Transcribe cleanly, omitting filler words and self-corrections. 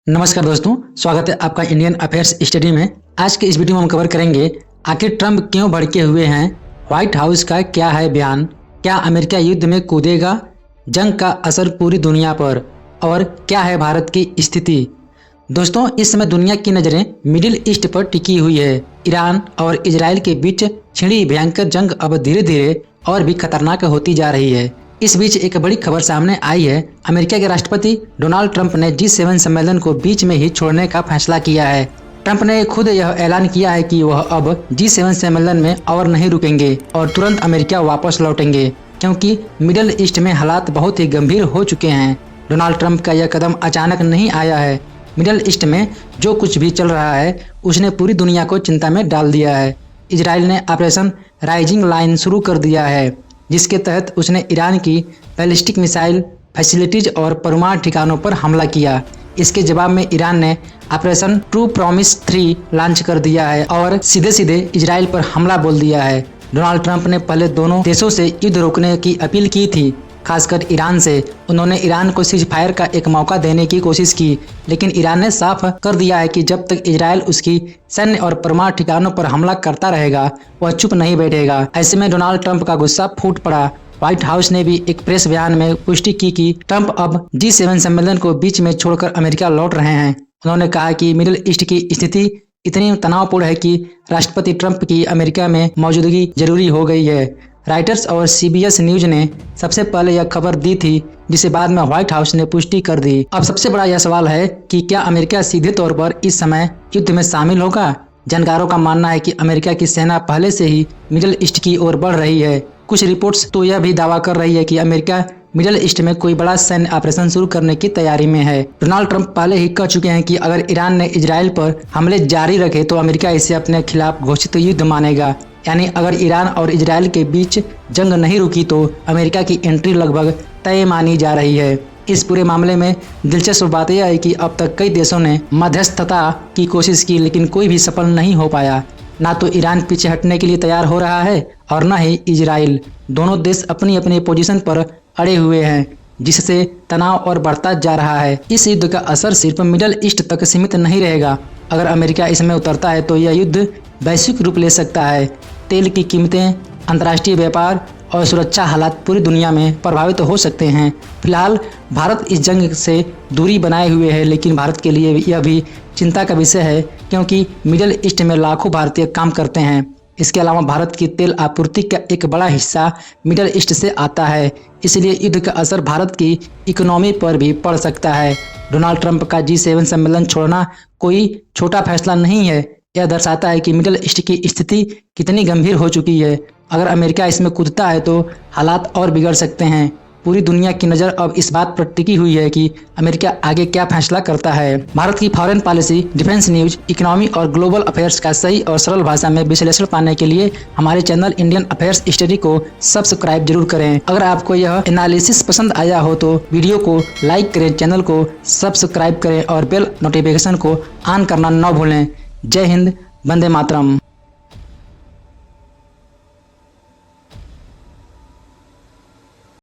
नमस्कार दोस्तों, स्वागत है आपका इंडियन अफेयर्स स्टडी में। आज के इस वीडियो में हम कवर करेंगे आखिर ट्रंप क्यों भड़के हुए हैं, व्हाइट हाउस का क्या है बयान, क्या अमेरिका युद्ध में कूदेगा, जंग का असर पूरी दुनिया पर और क्या है भारत की स्थिति। दोस्तों, इस समय दुनिया की नज़रें मिडिल ईस्ट पर टिकी हुई है। ईरान और इजराइल के बीच छिड़ी भयंकर जंग अब धीरे धीरे और भी खतरनाक होती जा रही है। इस बीच एक बड़ी खबर सामने आई है। अमेरिका के राष्ट्रपति डोनाल्ड ट्रंप ने G7 सम्मेलन को बीच में ही छोड़ने का फैसला किया है। ट्रंप ने खुद यह ऐलान किया है कि वह अब G7 सम्मेलन में और नहीं रुकेंगे और तुरंत अमेरिका वापस लौटेंगे, क्योंकि मिडिल ईस्ट में हालात बहुत ही गंभीर हो चुके हैं। डोनाल्ड ट्रंप का यह कदम अचानक नहीं आया है। मिडिल ईस्ट में जो कुछ भी चल रहा है उसने पूरी दुनिया को चिंता में डाल दिया है। इजराइल ने ऑपरेशन राइजिंग लाइन शुरू कर दिया है, जिसके तहत उसने ईरान की बैलिस्टिक मिसाइल फैसिलिटीज और परमाणु ठिकानों पर हमला किया। इसके जवाब में ईरान ने ऑपरेशन ट्रू प्रॉमिस 3 लॉन्च कर दिया है और सीधे सीधे इजराइल पर हमला बोल दिया है। डोनाल्ड ट्रंप ने पहले दोनों देशों से युद्ध रोकने की अपील की थी, खासकर ईरान से। उन्होंने ईरान को सीज फायर का एक मौका देने की कोशिश की, लेकिन ईरान ने साफ कर दिया है कि जब तक इजराइल उसकी सैन्य और परमाणु ठिकानों पर हमला करता रहेगा वह चुप नहीं बैठेगा। ऐसे में डोनाल्ड ट्रंप का गुस्सा फूट पड़ा। व्हाइट हाउस ने भी एक प्रेस बयान में पुष्टि की कि ट्रंप अब G7 सम्मेलन को बीच में छोड़कर अमेरिका लौट रहे हैं। उन्होंने कहा कि मिडिल ईस्ट की स्थिति इतनी तनावपूर्ण है कि राष्ट्रपति ट्रंप की अमेरिका में मौजूदगी जरूरी हो गई है। राइटर्स और CBS न्यूज ने सबसे पहले यह खबर दी थी, जिसे बाद में व्हाइट हाउस ने पुष्टि कर दी। अब सबसे बड़ा यह सवाल है कि क्या अमेरिका सीधे तौर पर इस समय युद्ध में शामिल होगा। जानकारों का मानना है कि अमेरिका की सेना पहले से ही मिडिल ईस्ट की ओर बढ़ रही है। कुछ रिपोर्ट्स तो यह भी दावा कर रही है कि अमेरिका मिडिल ईस्ट में कोई बड़ा सैन्य ऑपरेशन शुरू करने की तैयारी में है। डोनाल्ड ट्रंप पहले ही कह चुके हैं कि अगर ईरान ने इजराइल पर हमले जारी रखे तो अमेरिका इसे अपने खिलाफ घोषित युद्ध मानेगा। यानी अगर ईरान और इजराइल के बीच जंग नहीं रुकी तो अमेरिका की एंट्री लगभग तय मानी जा रही है। इस पूरे मामले में दिलचस्प बात यह है कि अब तक कई देशों ने मध्यस्थता की कोशिश की, लेकिन कोई भी सफल नहीं हो पाया। ना तो ईरान पीछे हटने के लिए तैयार हो रहा है और न ही इजराइल। दोनों देश अपनी अपनी पोजीशन पर अड़े हुए हैं, जिससे तनाव और बढ़ता जा रहा है। इस युद्ध का असर सिर्फ मिडिल ईस्ट तक सीमित नहीं रहेगा। अगर अमेरिका इसमें उतरता है तो यह युद्ध वैश्विक रूप ले सकता है। तेल की कीमतें, अंतर्राष्ट्रीय व्यापार और सुरक्षा हालात पूरी दुनिया में प्रभावित हो सकते हैं। फिलहाल भारत इस जंग से दूरी बनाए हुए है, लेकिन भारत के लिए यह भी चिंता का विषय है, क्योंकि मिडिल ईस्ट में लाखों भारतीय काम करते हैं। इसके अलावा भारत की तेल आपूर्ति का एक बड़ा हिस्सा मिडिल ईस्ट से आता है, इसलिए युद्ध का असर भारत की इकोनॉमी पर भी पड़ सकता है। डोनाल्ड ट्रंप का G7 सम्मेलन छोड़ना कोई छोटा फैसला नहीं है। यह दर्शाता है कि मिडिल ईस्ट की स्थिति कितनी गंभीर हो चुकी है। अगर अमेरिका इसमें कूदता है तो हालात और बिगड़ सकते हैं। पूरी दुनिया की नज़र अब इस बात पर टिकी हुई है कि अमेरिका आगे क्या फैसला करता है। भारत की foreign policy, defence news, economy और ग्लोबल अफेयर्स का सही और सरल भाषा में विश्लेषण पाने के लिए हमारे चैनल इंडियन अफेयर्स स्टडी को सब्सक्राइब जरूर करें। अगर आपको यह एनालिसिस पसंद आया हो तो वीडियो को लाइक करें, चैनल को सब्सक्राइब करें और बेल नोटिफिकेशन को ऑन करना न भूलें। जय हिंद, वंदे मातरम।